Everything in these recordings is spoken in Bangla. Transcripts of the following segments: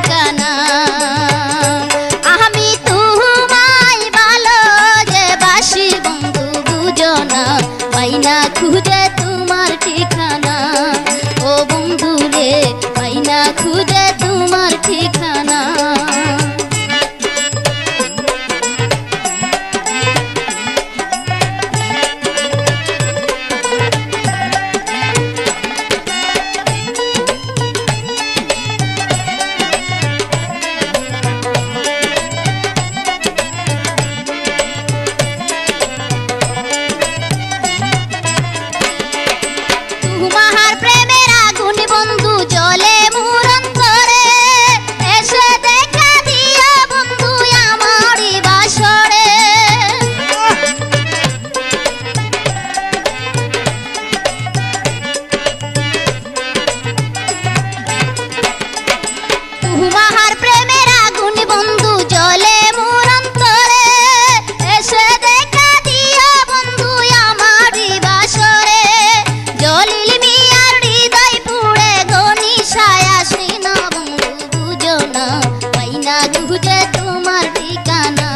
ঠিকানা। আমি তোমায় ভালো যে বাসি বন্ধু বুঝো না, পাই না খুঁজে তোমার ঠিকানা। ও বন্ধু রে পাই না খুঁজে তোমার ঠিকানা। তোমার প্রেমের আগুন বন্ধু জ্বলে মোর অন্তরে, এসে দেখা দিও বন্ধু আমারই বাসরে। তোমার প্রেমের আগুন বন্ধু জ্বলে মোর অন্তরে, এসে দেখা দিও বন্ধু আমারই বাসরে। জলিল মিয়ার হৃদয় পুড়ে গনিশায় আসে না বন্ধু বুঝো না, পাই না খুঁজে তোমার ঠিকানা।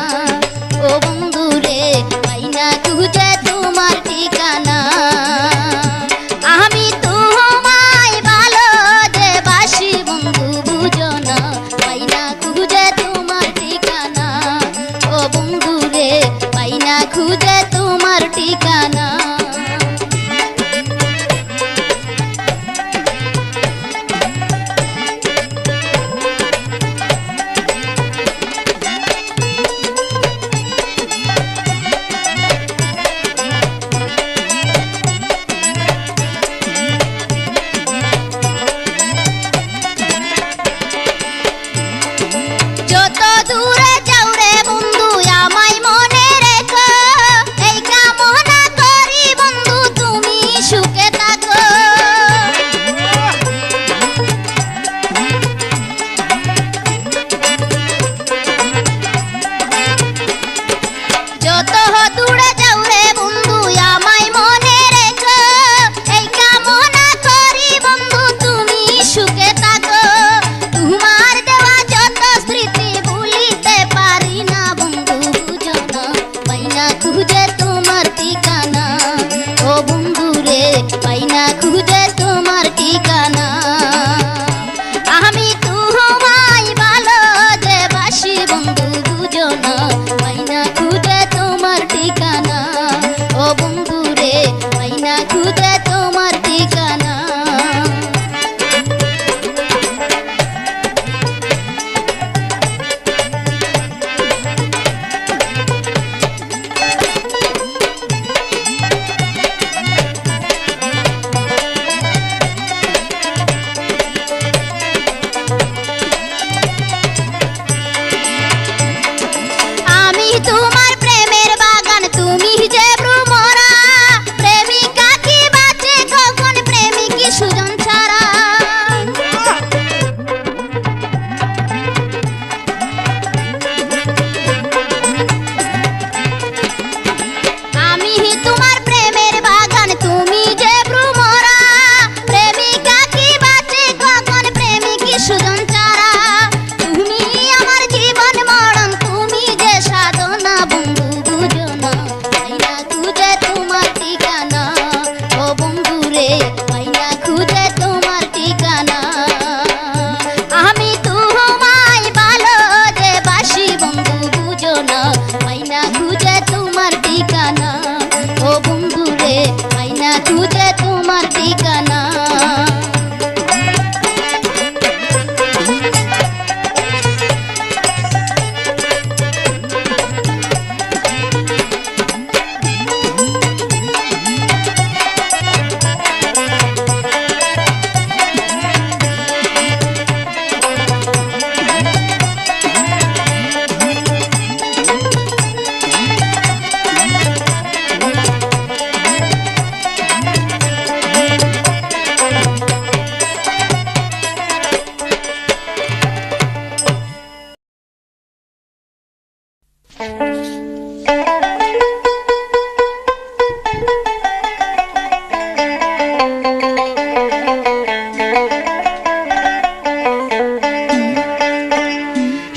ও বন্ধু রে পাই না খুঁজে তোমার ঠিকানা। আমি তোমায় ভালো যে বাসি বন্ধু বুঝো না, পাই না খুঁজে তোমার ঠিকানা। ও বন্ধু রে পাই না খুঁজে তোমার ঠিকানা।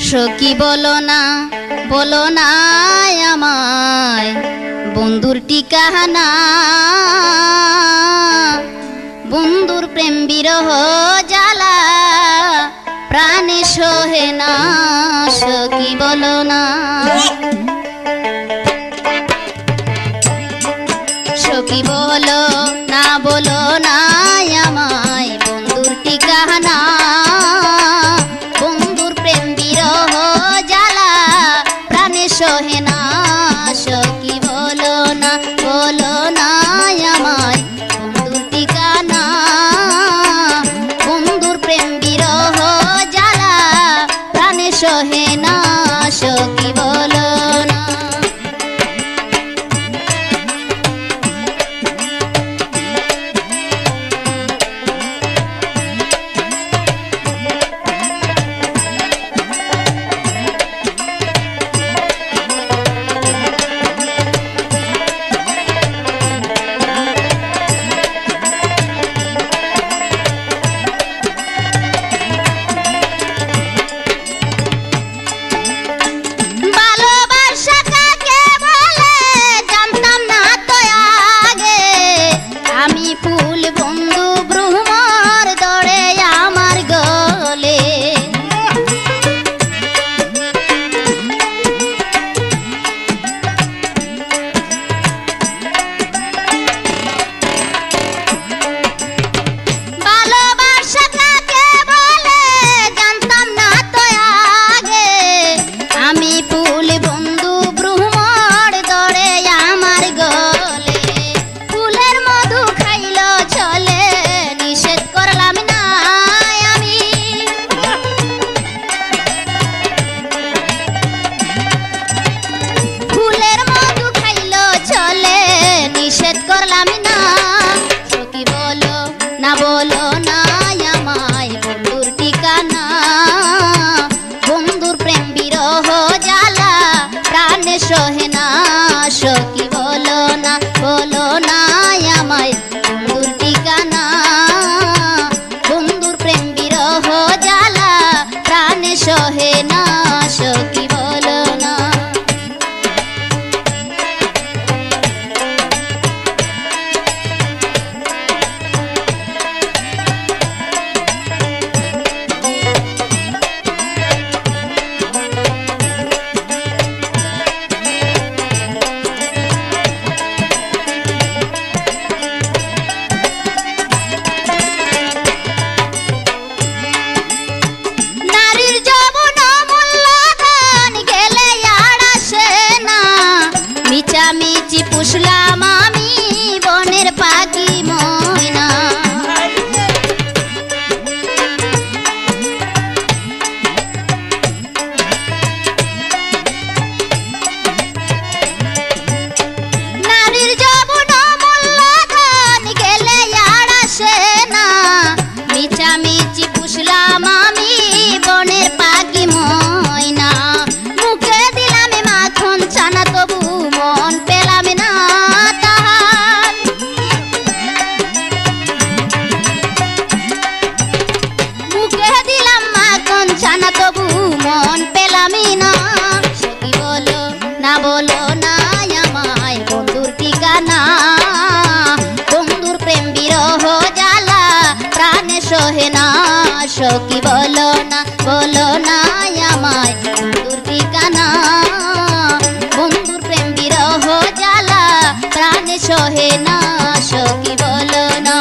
সখী বলো না আমায় বন্ধুর ঠিকানা, বন্ধুর প্রেম বিরহ জ্বালা প্রাণে সহে না, সখী বলো না। সখী বলো না আমায় বন্ধুর ঠিকানা, বন্ধুর প্রেম বিরহ জ্বালা প্রাণে সহে না, সখী বলো না আমায় বন্ধুর ঠিকানা, বন্ধুর প্রেম বিরহ জ্বালা প্রাণে সহে না, সখী বলো না। বলো না আমায় বন্ধুর ঠিকানা, বন্ধুর প্রেম বিরহ জ্বালা প্রাণে সহে না, সখী বলো না আমায় বন্ধুর ঠিকানা, বন্ধুর প্রেম বিরহ জ্বালা প্রাণে সহে না, সখী বলো না। মিচামিচি পুষলাম আমি বনের পাখি ময়না, নারীর যৌবন মূল্যধন গেলে আর আসে না, মিচামিচি পুষলাম আমি বনের পাখি ময়না, মুখে দিলাম মাখন ছানা তবু মন পেলাম না তাহার, মুখে দিলাম মাখন ছানা তবু মন পেলাম না, সখী বলো না আমায় বন্ধুর ঠিকানা, বন্ধুর প্রেম বিরহ জ্বালা প্রাণে সহে না, সখী বলো না আমায় বন্ধুর ঠিকানা, বন্ধুর প্রেম বিরহ জ্বালা প্রাণে সহে না, সখী বলো না।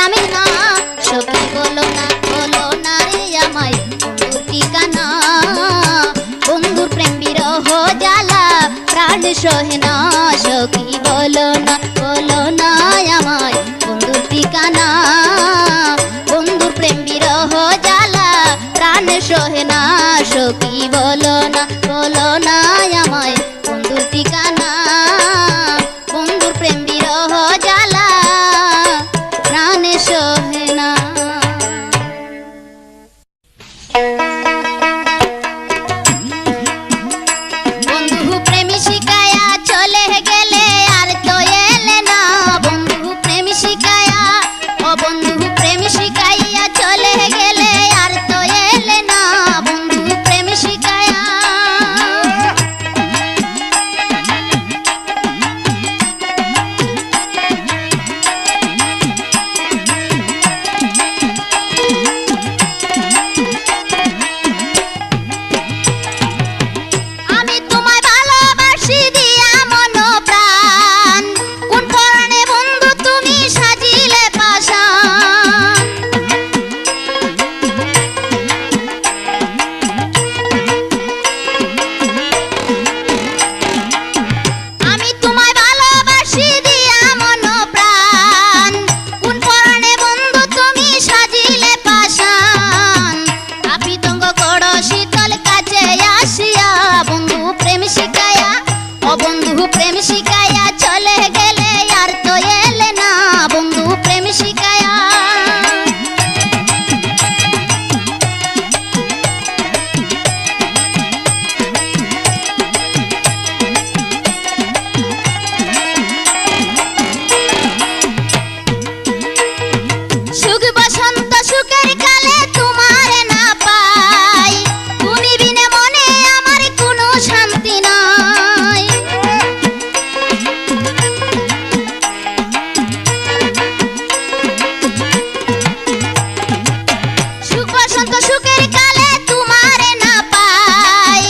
আমি না সখী বলো না রে আমায় বন্ধুর ঠিকানা বন্ধুর প্রেম বিরহ জ্বালা প্রাণ সহে না সখী বলো না আমায় বন্ধুর ঠিকানা বন্ধুর প্রেম বিরহ জ্বালা প্রাণ সহে না সখী বলো না আমায় বন্ধুর ঠিকানা বন্ধুর প্রেম বিরহ জ্বালা প্রাণ সহে না। বন্ধু প্রেম শিখায়া চলে গেলে আর তো এলে না বন্ধু প্রেম শিখায়া ও বন্ধু প্রেম শিখাইয়া চলে গেলে আর তো এলে না বন্ধু প্রেম শিখায়া আমি তোমায় ভালোবাসি দিয়া মন প্রাণ কোন পরাণে বন্ধু তুমি সাজিলে পাষাণ আমি তোমায় ভালোবাসি দিয়া মন প্রাণ কোন পরাণে বন্ধু তুমি সাজিলে পাষাণ আপিতঙ্গ গড় শীতল কাছে আসিয়া বন্ধু প্রেম শিখায়া ও বন্ধু প্রেম শিখায়া চলে গেলে আর তো এলে না বন্ধু প্রেম শিখায়া সুখ বসন্ত সুখের কালে তোমারে না পাই তুমি বিনে মনে আমার কোনো শান্তি নাই সুখ বসন্ত সুখের কালে তোমারে না পাই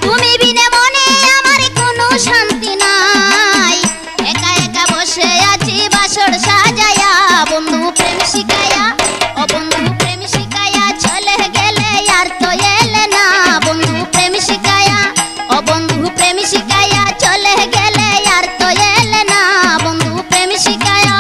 তুমি বিনে মনে আমার কোনো শান্তি নাই একা একা বসে আছি বাসর সাজায়া বন্ধু প্রেম শিখায়া ও বন্ধু প্রেম শিখায়া চলে গেলে আর তো এলে না বন্ধু প্রেম শিখায়া ও বন্ধু প্রেম শিখায়া চলে গেলে আর তো এলে না বন্ধু প্রেম শিখায়া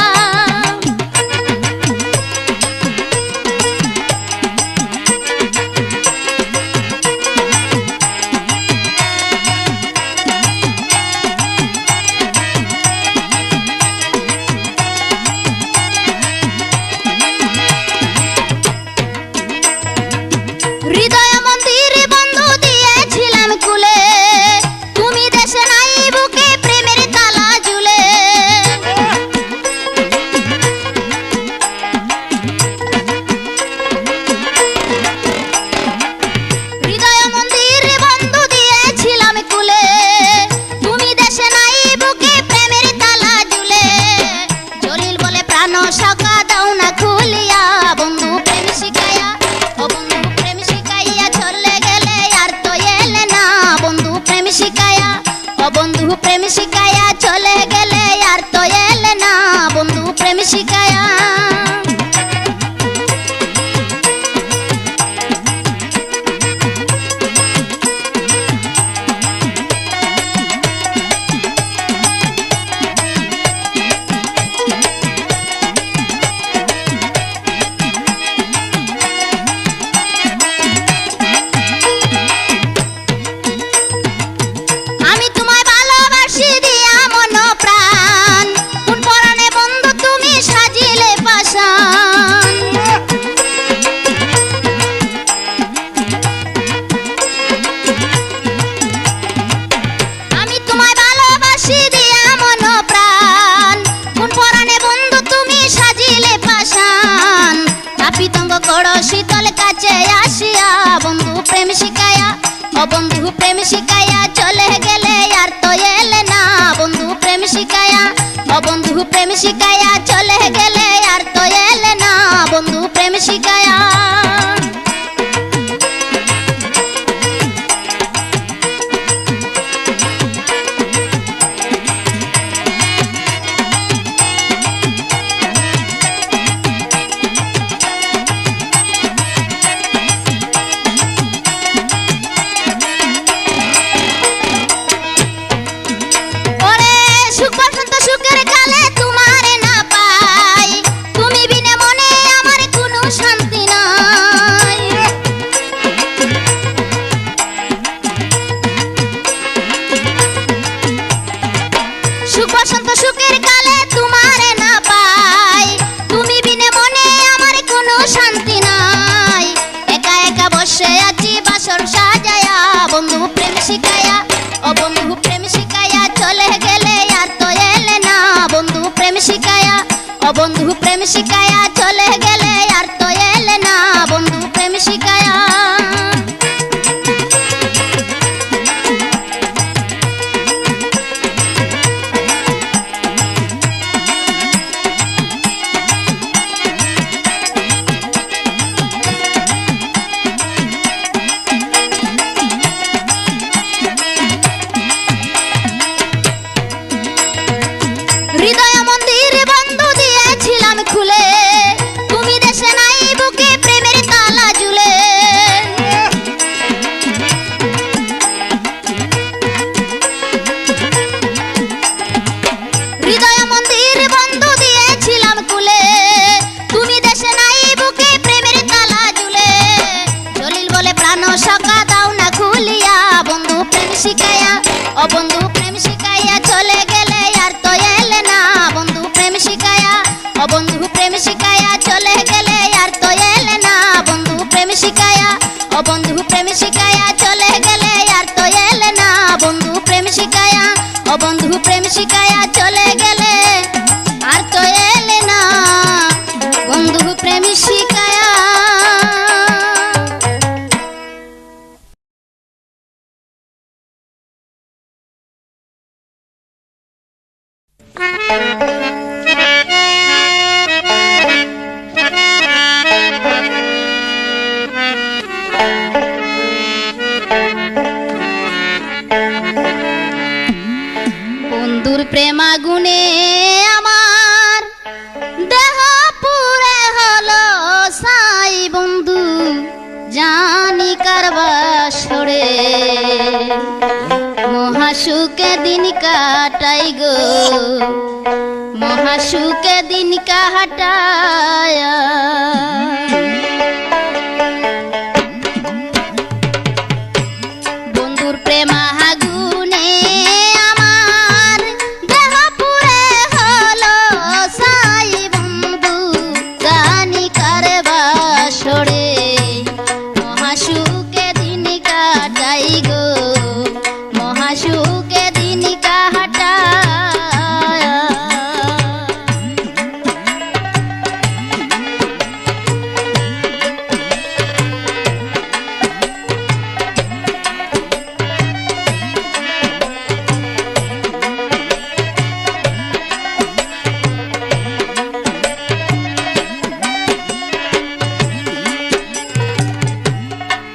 হৃদয় মন্দিরে বন্ধু দিয়েছিলাম খুলে তুমি দেশে নাই বুকে প্রেমের তালা ঝুলে হৃদয় মন্দিরে বন্ধু দিয়েছিলাম খুলে তুমি দেশে নাই বুকে প্রেমের তালা ঝুলে জলিল বলে প্রাণ শাখা দাও না খুলিয়া বন্ধু প্রেম শিখায়া ও বন্ধু প্রেম শিখাইয়া চলে গেলে আর তো এলে না বন্ধু প্রেম শিখায়া ও বন্ধু প্রেম শিখাইয়া চলে গেলে আর তো এলে না বন্ধু প্রেম শিখায়া আমি তোমায় ভালোবাসি দিয়া মন প্রাণ কোন পরাণে বন্ধু তুমি সাজিলে পাষাণ প্রেম শিখায়া চলে গেলে আর তো এলে না বন্ধু প্রেম শিখায়া। হৃদয় মন্দির বন্ধু দিয়েছিলাম খুলে, তুমি দেশে নাই বুকে প্রেমের তালা ঝুলে। হৃদয় মন্দির বন্ধু দিয়েছিলাম খুলে, তুমি দেশে নাই বুকে প্রেমের তালা ঝুলে। জলিল বলে প্রাণ সকা দাও না খুলিয়া বন্ধু প্রেম শিখায়া, ও বন্ধু প্রেম শিখাইয়া চলে গেলে আর তো এলে না বন্ধু প্রেম শিখায়া। ও বন্ধু প্রেম শিখায়া চলে গেলে আর তো এলে না বন্ধু প্রেম শিখায়া। ও বন্ধু প্রেম শিখায়া চলে গেলে আর তো এলে না বন্ধু প্রেম শিখায়া। ও বন্ধু প্রেম শিখায়া চলে গেলে আর তো এলে না বন্ধু প্রেম শিখায়া। বন্ধুর প্রেম আগুনে আমার দেহ পুরে হলো সাই বন্ধু জানি কার বাসরে। মহাসুখে দিন কাটাই গো, মহাসুখে দিন কাটায়। বন্ধুর প্রেম আগুনে আমার দেহ পুরে হলো সাই বন্ধু জানি কার বাসরে। মহাসুখে দিন কাটাই গো, মহাসুখে দিন কাটায়।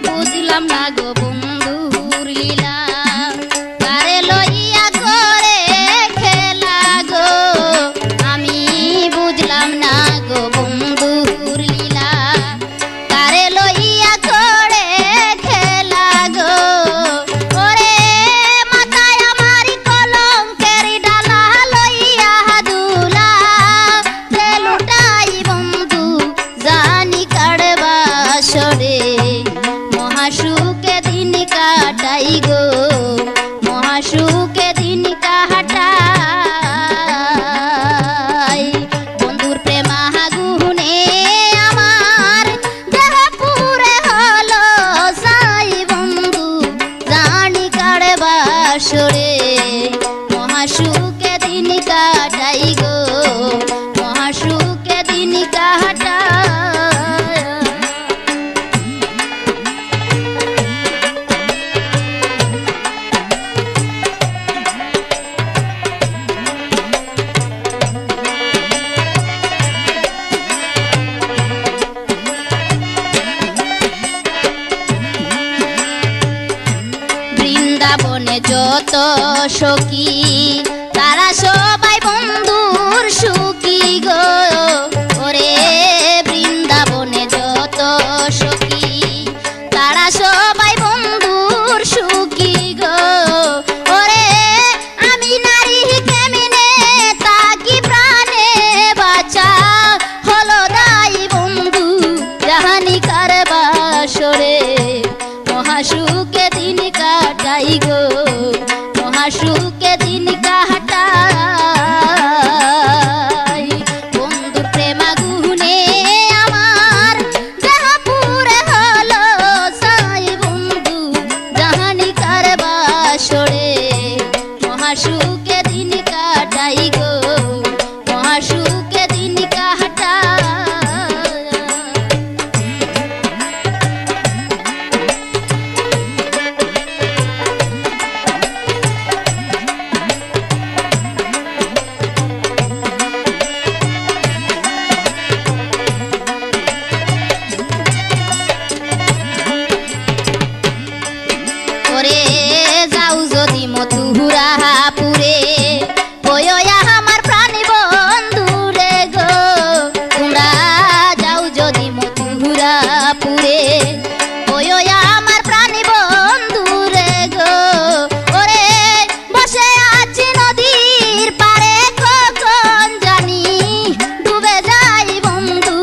বুঝলাম না গো বন্ধুর লীলা, কারে লইয়া করে খেলা গো। আমি বুঝলাম না গো বন্ধুর লীলা, কারে লইয়া করে খেলা গো। ওরে মাথায় আমার কলঙ্কের ডালা লইয়া দুলা লুটাই বন্ধু জানি কার বাসরে। মহাসুখে দিন কাটাই গো, মহাসুখে দিন কাটাই। বন্ধুর প্রেম আগুনে আমার দেহ পুরে হলো সাই বন্ধু জানি কার বাসরে। মহাসুখে দিন কাটাই গো, মহাসুখে দিন কাটাই। বৃন্দাবনে যত সখী তারা সবাই বন্ধুর সুখী গো। ওরে বৃন্দাবনে যত সখী তারা সবাই বন্ধুর সুখী গো। ওরে আমি নারী কেমনে তাকি প্রাণে বাঁচা হলো দাই বন্ধু জাহানি কার বাসরে। মহাসুখে দিন কাটাই গো, মহাসুখে দিন কাটাই। পুরে ওই আমার প্রাণী বন্ধু রে গো ওরে বসে আছি নদীর পারে কখন জানি ডুবে যাই বন্ধু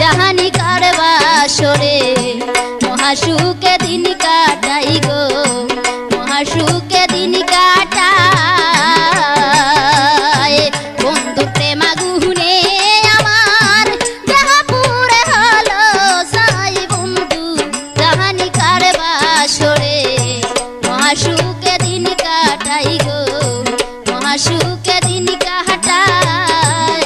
জাহানি কার বাসরে মহাসুখে দিন কাটাই গো মহাসুখে দিন কাটায় বন্ধু প্রেম আগুনে আমার দেহ পুরে হলো সাই বন্ধু জাহানি কার বাসরে মহাসুখে দিন কাটাই গো মহাসুখে দিন কাটায়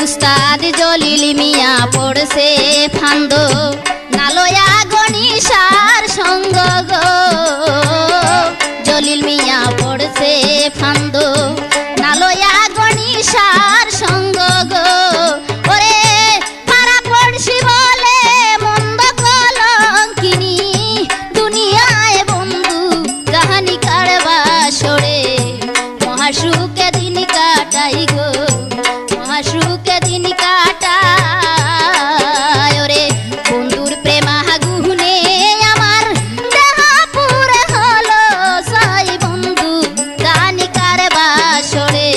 উস্তাদ জলিল মিয়া পড়ছে ফান্দ নালয়া গণিসার সঙ্গ গো জলিল মিয়া পড়ছে ফান্দ নালয়া গণিসার সঙ্গ গো ওরে পারা পড়ছি বলে মন্দ কলঙ্কিনী দুনিয়ায় বন্ধু জাহানি কার বাসরে মহাসুখে দিন কাটাই গো মহাসুখে দিন কাটায় ওরে বন্ধুর প্রেম আগুনে আমার দেহ পুরে হলো সাই বন্ধু জানি কার বাসরে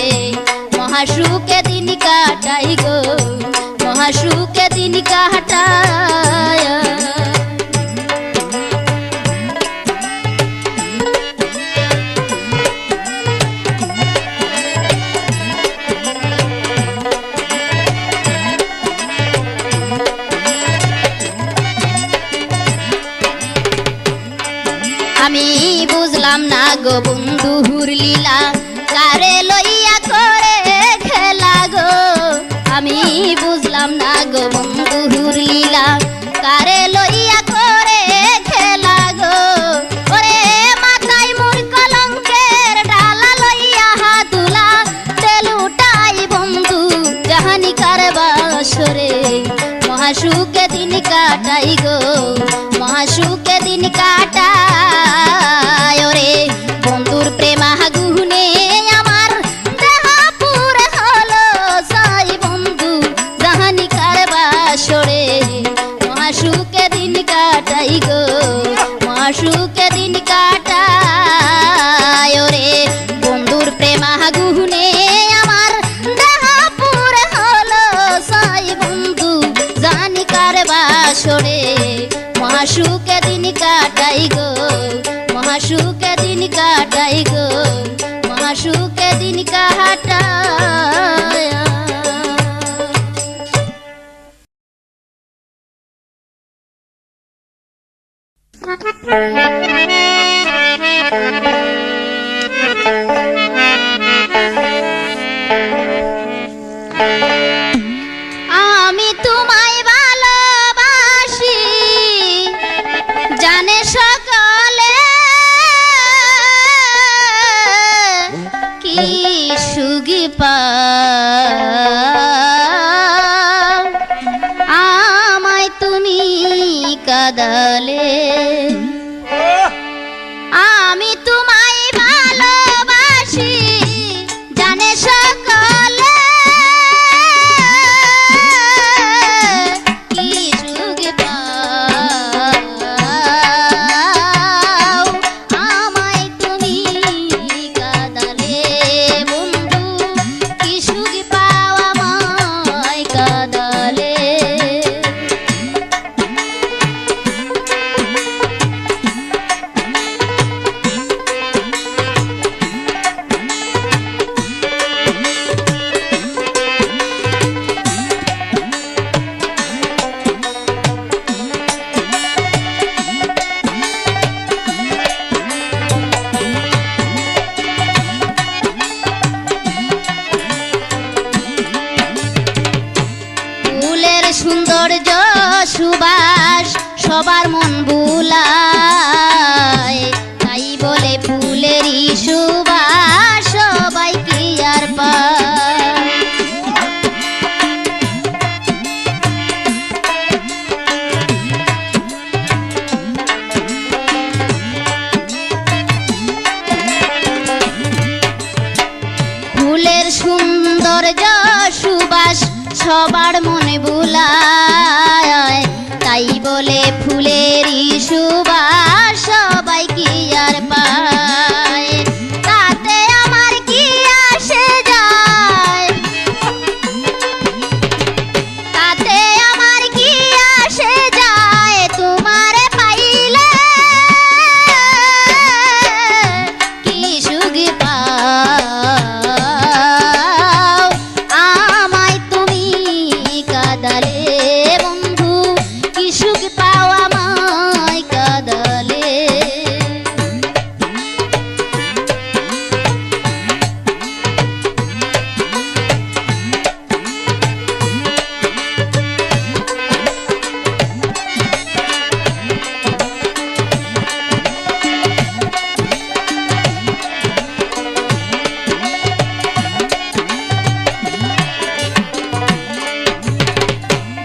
মহাসুখে দিন কাটাই গো মহাসুখে দিন কাটায় আমি বুঝলাম না গো বন্ধুর লীলা কারে লইয়া করে খেলা গো আমি বুঝলাম না গো বন্ধুর লীলা কারে লইয়া করে খেলা গো ওরে মাথায় মোর কলঙ্কের ডালা লইয়া হাতুলা তেলুটাই বন্ধু জাহানি কার বাসরে মহাসুখে দিন কাটাই গো মহাসুখে দিন কাটায় ওরে বন্ধুর প্রেম আগুনে আমার দেহ পুরে হলো সাই বন্ধু জাহানি কার বাসরে মহাসুখে দিন কাটাই গো মহাসুখে দিন কাটায় ওরে বন্ধুর প্রেম আগুনে আমার দেহ পুরে হলো সাই বন্ধু জানি কার বাসরে মহাসুখে দিন কাটাই গো মহাসুখে দিন কাটাই গো মহাসুখে দিন কাটায় আমি তোমায় ভালোবাসি জানে সকলে কি সুগি পাও আমায় তুমি কাদালে আমি তোমায় ভালোবাসি জানে সকলে কি সুখ পাও আমায় তুমি কাদালে বন্ধু কি সুখ পাও আমায় কাদালে সৌন্দর্য সুবাস সবার মন বুলায়, তাই বলে ফুলেরই সুবাস সবাই কি আর পায়। সৌন্দর্য সুবাস সবার মনে বুলায়, তাই বলে ফুলেরই সুবাস সবাই কি আর পায়, তাতে আমার কি আসে যায়, তাতে আমার কি আসে যায়, তোমারে পাইলে কি সুখ পাও, আমায় তুমি কাঁদালে বন্ধু, কি সুখ পাও আমায় কাঁদালে।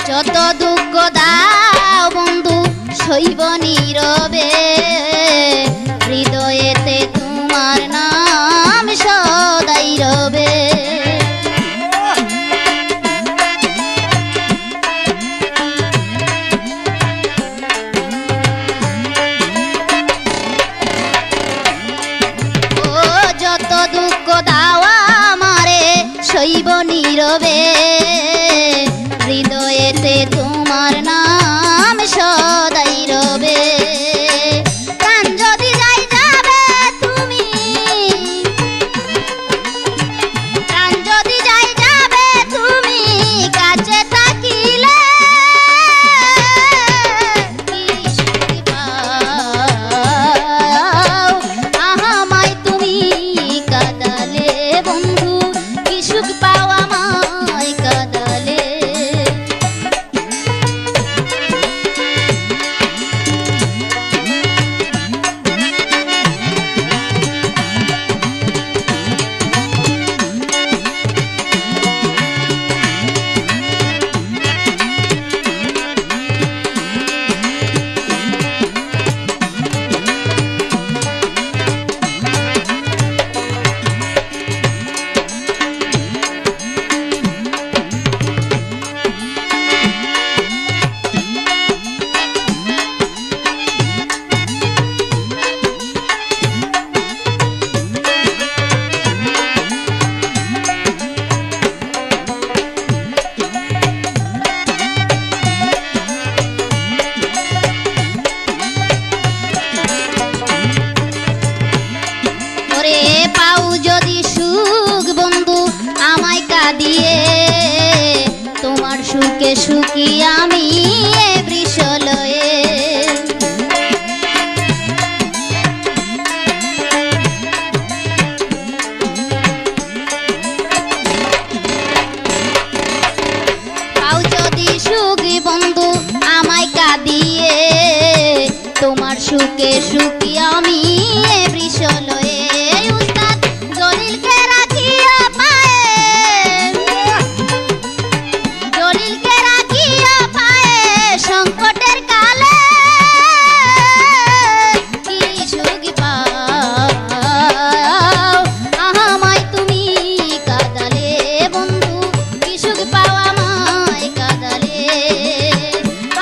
যত দুঃখ দাও বন্ধু সইব নীরবে, হৃদয়েতে তোমার নাম সদাই রবে। ও যত দুঃখ দাও আমারে সইব নীরবে, হৃদয়েতে তোমার নাম সদাই রবে। প্রাণ যদি যাই যাবে তুমি, প্রাণ যদি যাই যাবে তুমি, কাছে থাকিলে কি সুখ পাও, আমায় তুমি কাঁদালে বন্ধু, কি সুখ পাও আমায় কাঁদালে। ওরে পাও যদি সুখ বন্ধু আমায় কাঁদিয়ে, তোমার সুখে সুখী আমি এ বৃষলয়ে। পাও যদি সুখ বন্ধু আমায় কাঁদিয়ে, তোমার সুখে সুখী আমি এ বৃষলয়ে। উস্তাদ জলিলকে রাখিয়া পায়ে, জলিলকে রাখিয়া পায়ে, সংকটের কালে কি সুখ পাও, আমায় তুমি কাঁদালে বন্ধু, কি সুখ পাও আমায় কাঁদালে।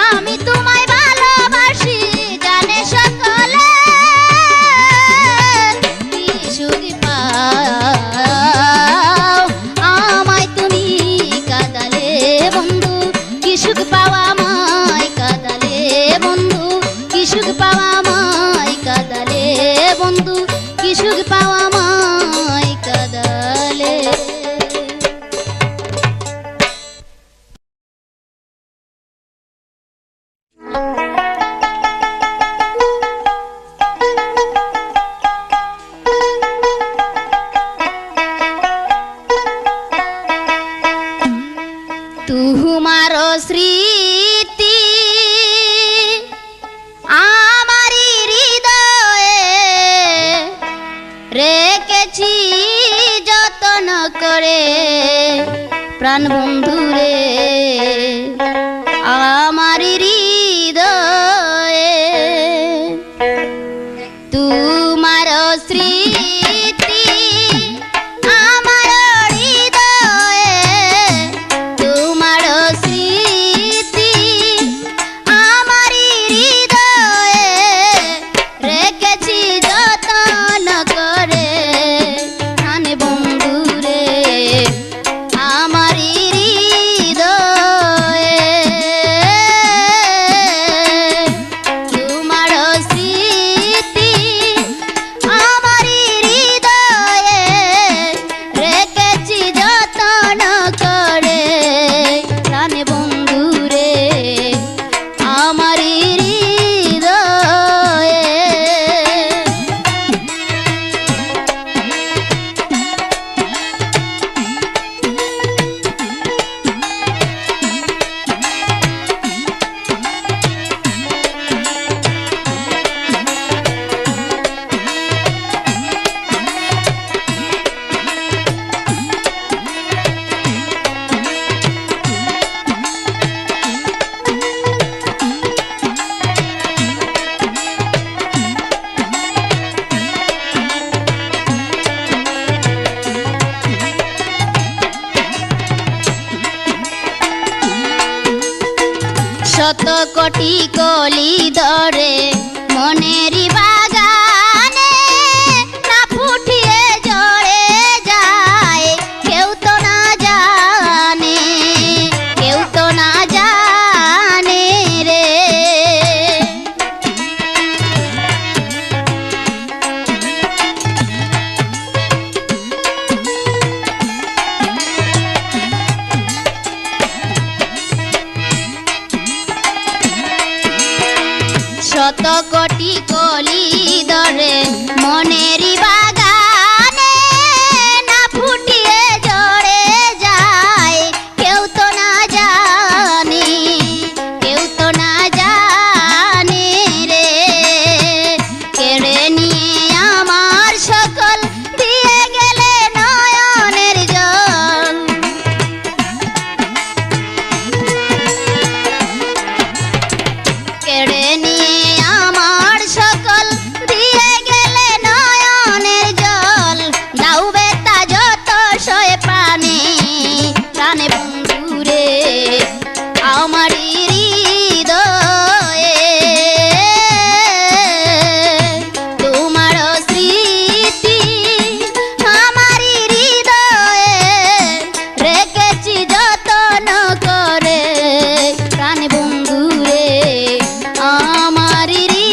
আমি তোমায় ভালোবাসি জানে সকলে, কি সুখ পাও, আমায় তুমি কাঁদালে বন্ধু, কি সুখ পাও আমায় কাঁদালে বন্ধু, কি সুখ পাও আমায় কাঁদালে বন্ধু, কি সুখ পাও আমায় কাঁদালে। তোমার স্মৃতি আমারি হৃদয়ে রেখেছি যতন করে, প্রাণ বন্ধুরে আমার হৃদয়ে। তোমার স্মৃতি আমার হৃদয়ে শত কোটি কলি ধরে মনেরই বাগানে না ফুটিয়ে ঝরে যায় কেউ তো না জানে, কেউ তো না জানে রে। শত কোটি কলি ধরে মনেরই বাগানে না ফুটিয়ে ঝরে যায় কেউ তো না জানে, কেউ তো না জানে রে। কেড়ে নিয়ে আমার সকল দিয়ে গেলে নয়নের জল, কেড়ে নিয়ে আমার সকল দিয়ে গেলে নয়নের জল। দাও বেতা যত সয়ে প্রাণে প্রাণে বন্ধুরে আমার হৃদয়ে তোমার স্মৃতি আমার হৃদয়ে রেখেছি যতন করে প্রাণে বন্ধুরে আমার হৃদয়ে।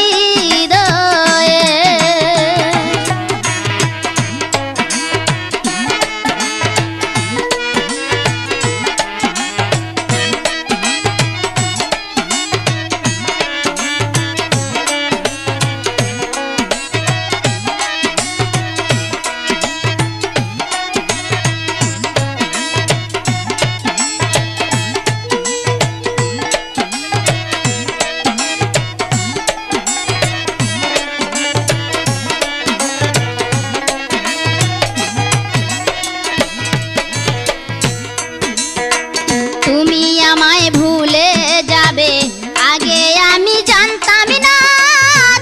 তুমি আমায় ভুলে যাবে আগে আমি জানতাম না,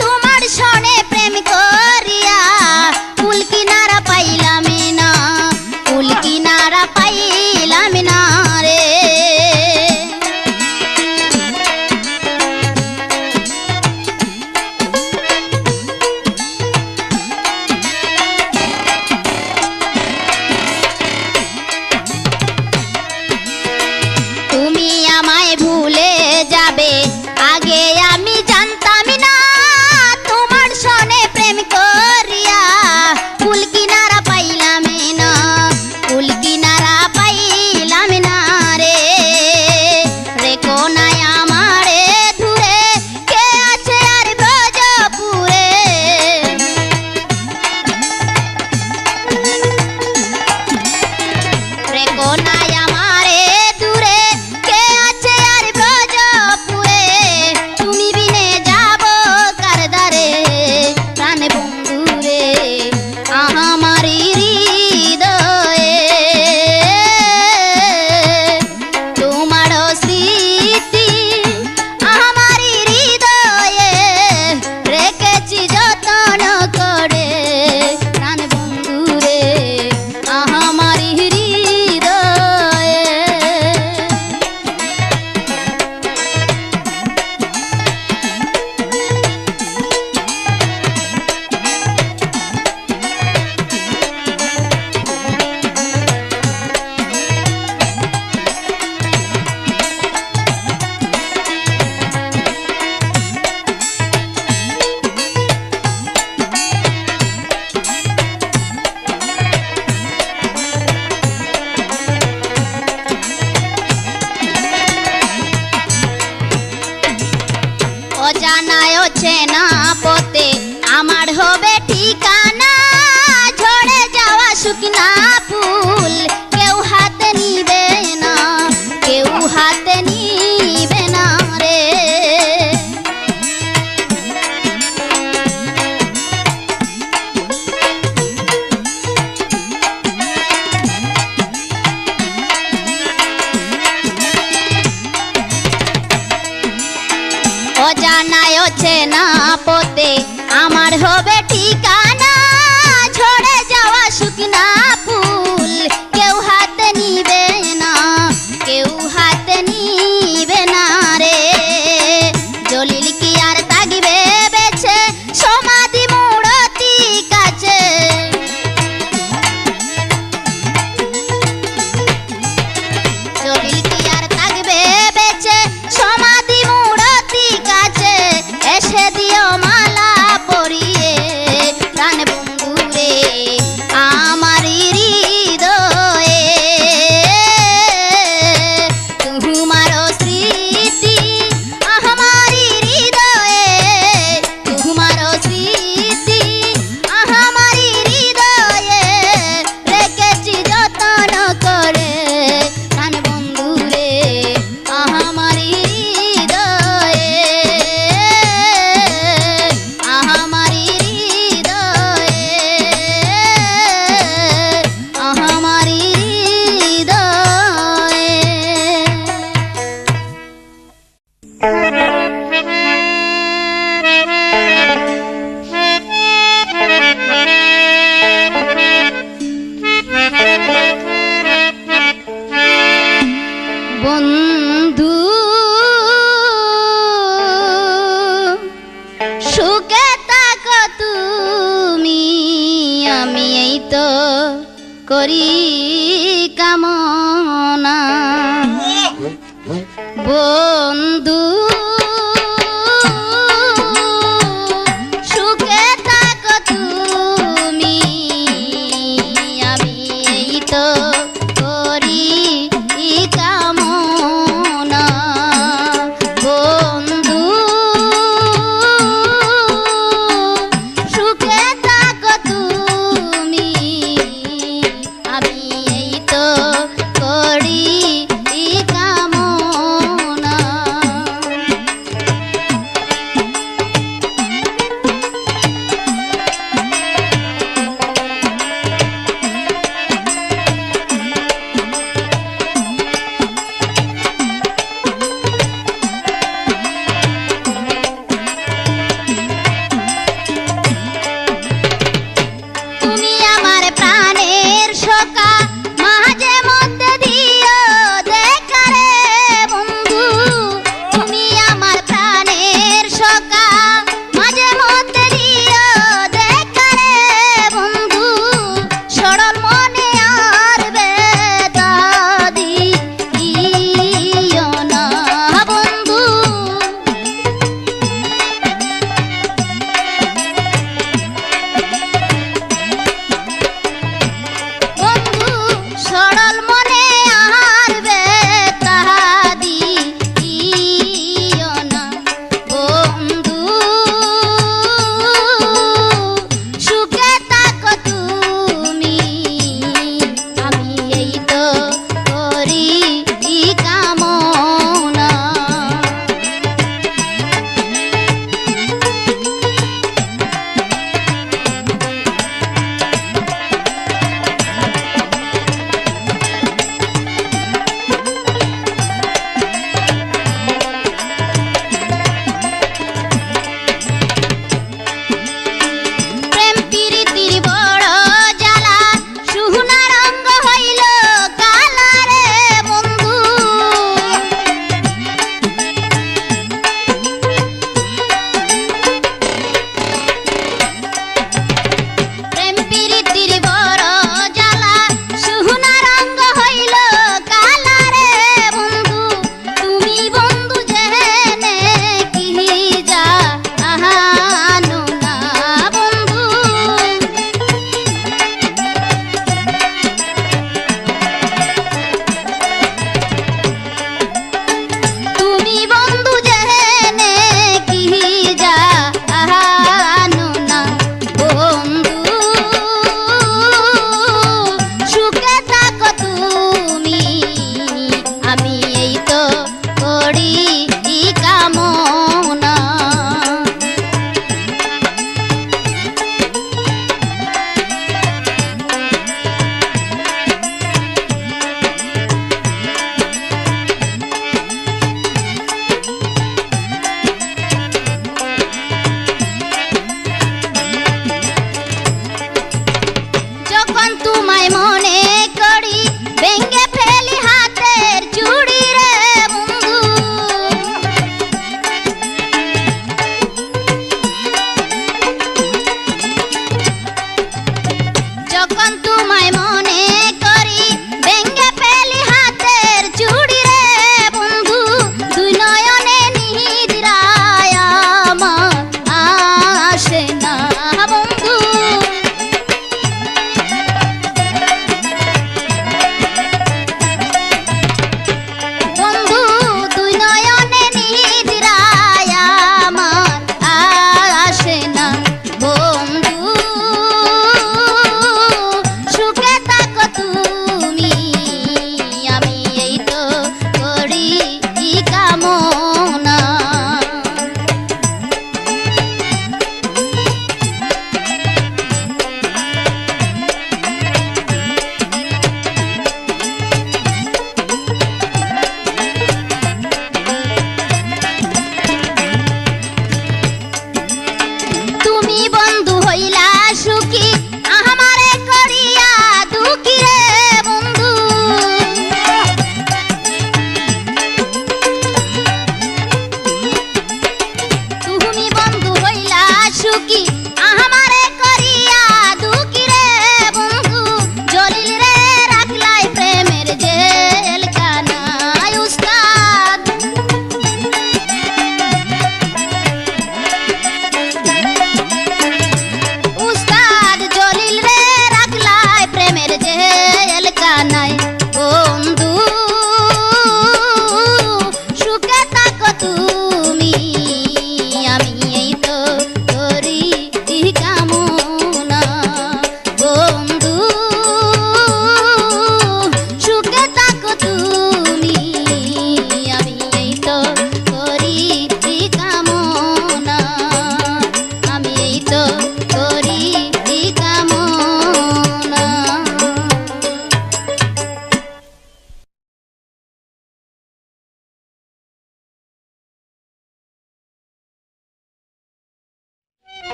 তোমার সনে প্রেম করিয়া কুল কিনারা পাইলাম না, কুল কিনারা পাইলাম না রে। তুমি আমায় ভুলে যাবে আগে আমি জানতাম না, তোমার সনে প্রেম করিয়া কুল কিনারা পাইলাম না, কুল কিনারা পাইলাম না রে। রেখো নাই আমারে দূরে কে আছে আর ব্রজপুরে, রেখো নাই আমারে দূরে কে আছে আর ব্রজপুরে। তুমি বিনে যাব কার দ্বারে প্রাণে বন্ধুরে আমার হৃদয়ে তোমার স্মৃতি আমার হৃদয়ে রেখেছি যতন করে প্রাণে বন্ধুরে আমার হৃদয়ে। অজানায় চেনা পথে আমার হবে ঠিকানা, ঝরে যাওয়া শুকনা ফুল কেউ হাতে নিবে না, কেউ হাতে নিবে না রে। অজানায় চেনা পথে আমার হবে ঠিকানা, ঝরে যাওয়া শুকনা ফুল কেউ হাতে নিবে না, কেউ হাতে নিবে না রে। বন্ধু সুখে থাকো তুমি, আমি এই তো করি কামনা। বন্ধু সুখে থাকো তুমি, আমি এই তো করি কামনা। বন্ধু সুখে থাকো তুমি, আমি এই তো করি কামনা।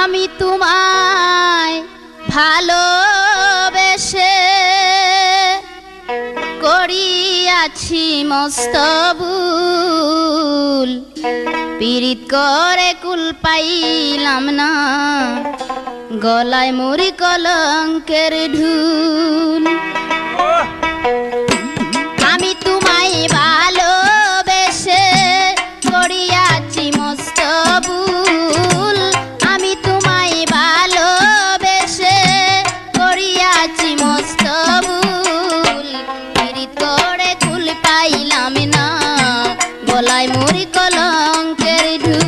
আমি তোমায় ভালোবেসে করিয়াছি মস্ত ভুল, পীড়িত করে কুল পাইলাম না, গলায় মুড়ি কলঙ্কের ঢুল। আমি তোমায় ভালোবেসে করিয়াছি মস্ত ভুল, আমি তোমায় ভালোবেসে করিয়াছি মস্ত ভুল, পীড়িত করে কুল পাইলাম না, গলায় মুড়ি কলঙ্কের ঢুল।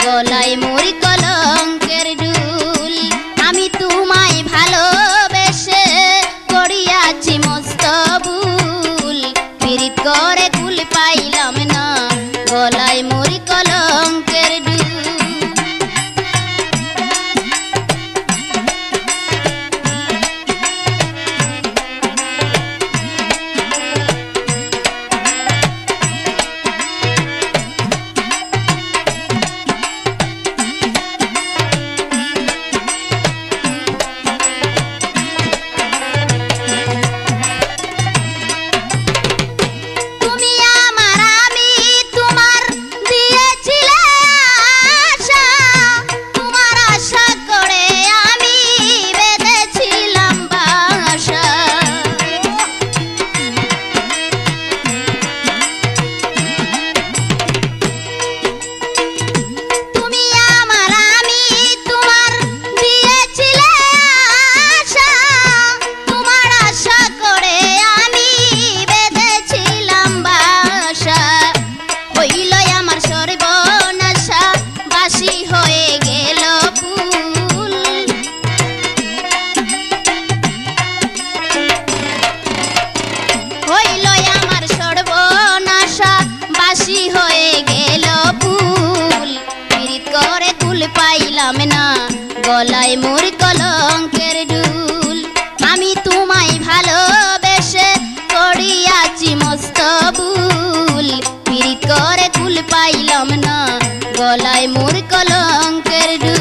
গলায় মুড়ি কলঙ্কের ঢুল। আমি তোমায় ভালোবেসে করিয়াছি মস্ত ভুল, পীড়িত করে কুল পাইলাম না, গলায় মুড়ি কলঙ্কের ঢুল। পাইলাম না, গলায় মোর কলঙ্কের ঢুল। আমি তোমায় ভালোবেসে করিয়াছি মস্ত ভুল, পীড়িত করে কুল পাইলাম না, গলায় মোর কলঙ্কের ঢুল।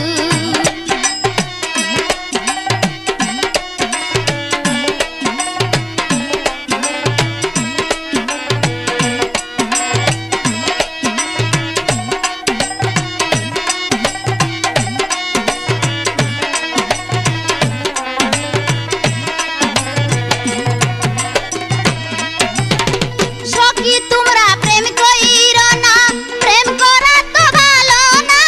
তোমরা প্রেম কইরো না, প্রেম করা তো ভালো না।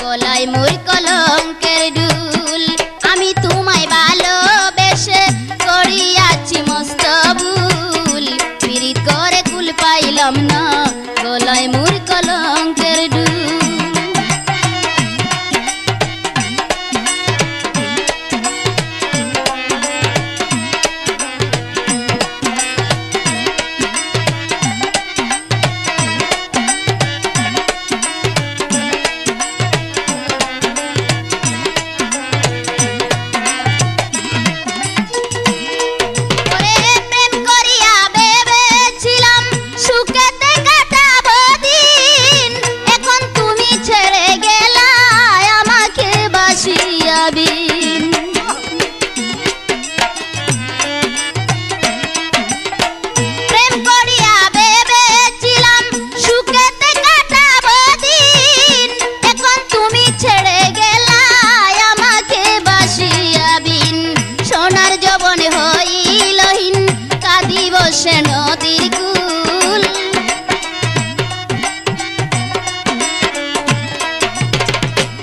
গলায় মোর কলঙ্কের ঢুল। আমি তোমায় ভালোবেসে করিয়াছি মস্ত ভুল, পীড়িত করে কুল পাইলাম না, গলায় মোর কলঙ্কের ঢুল।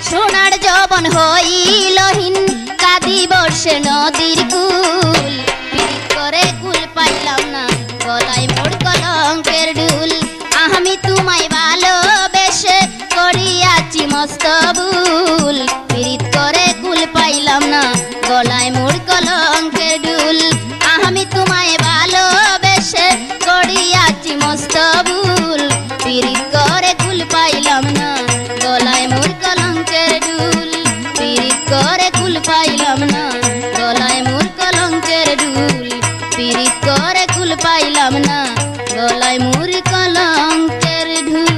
সোনার যৌবন হইলহীন কাঁদি বর্ষে নদীর কুল, পীড়িত করে কুল পাইলাম না, গলায় মোর কলঙ্কের ঢুল। আমি তোমায় ভালোবেসে করিয়াছি মস্ত ভুল, পীড়িত করে কুল পাইলাম না, গলায় মোর কলঙ্কের ঢুল। আমি তোমায় ভালোবেসে করিয়াছি মস্ত ভুল, পীড়িত করে কুল পাইলাম না, গলায় মোর কলঙ্কের ঢুল। পীড়িত করে কুল পাইলাম না, গলায় মোর কলঙ্কের ঢুল। পীড়িত করে কুল পাইলাম না, গলায় মোর কলঙ্কের ঢুল।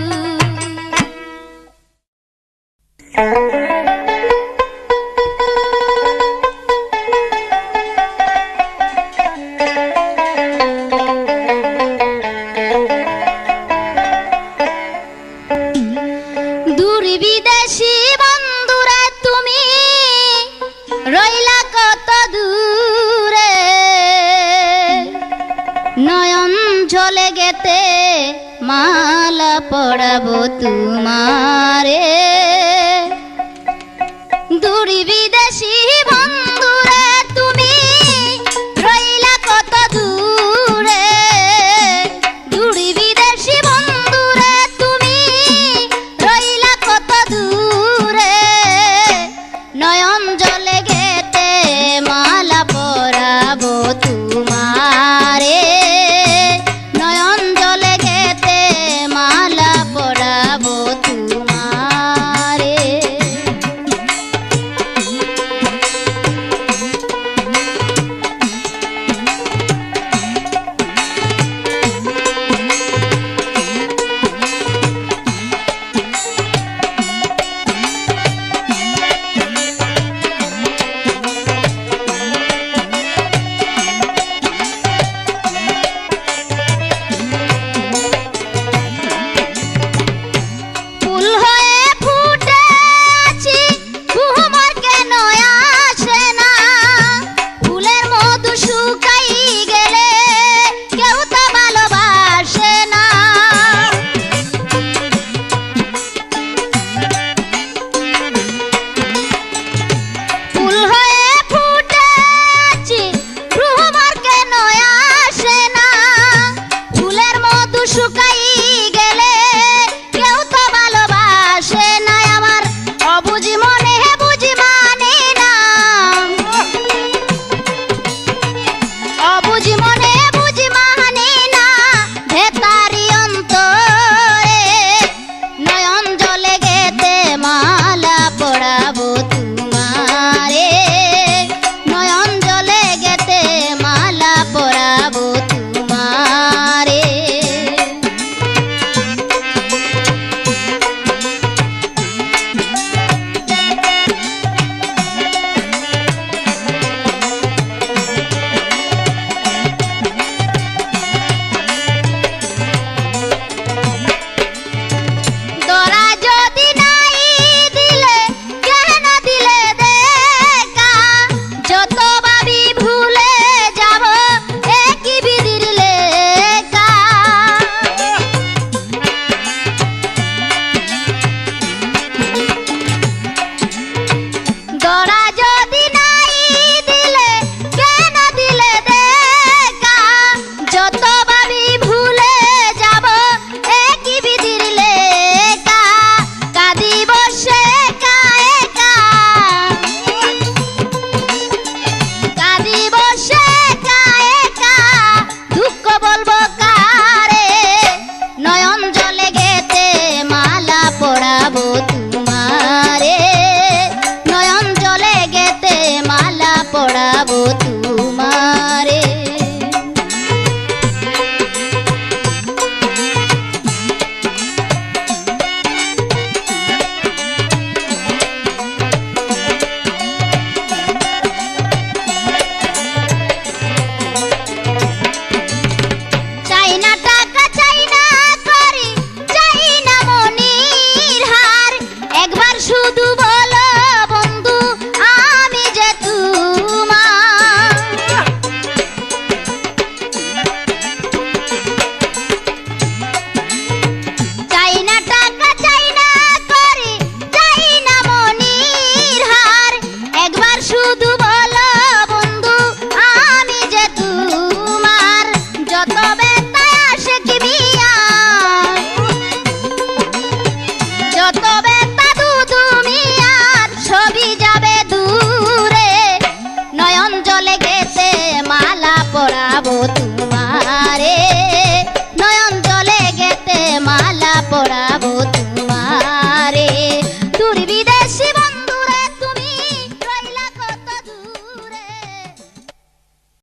দূর বিদেশি বন্ধুরা তুমি রইলা কত দূরে, নয়ন ঝলে গেতে মালা পড়াবো তোমারে।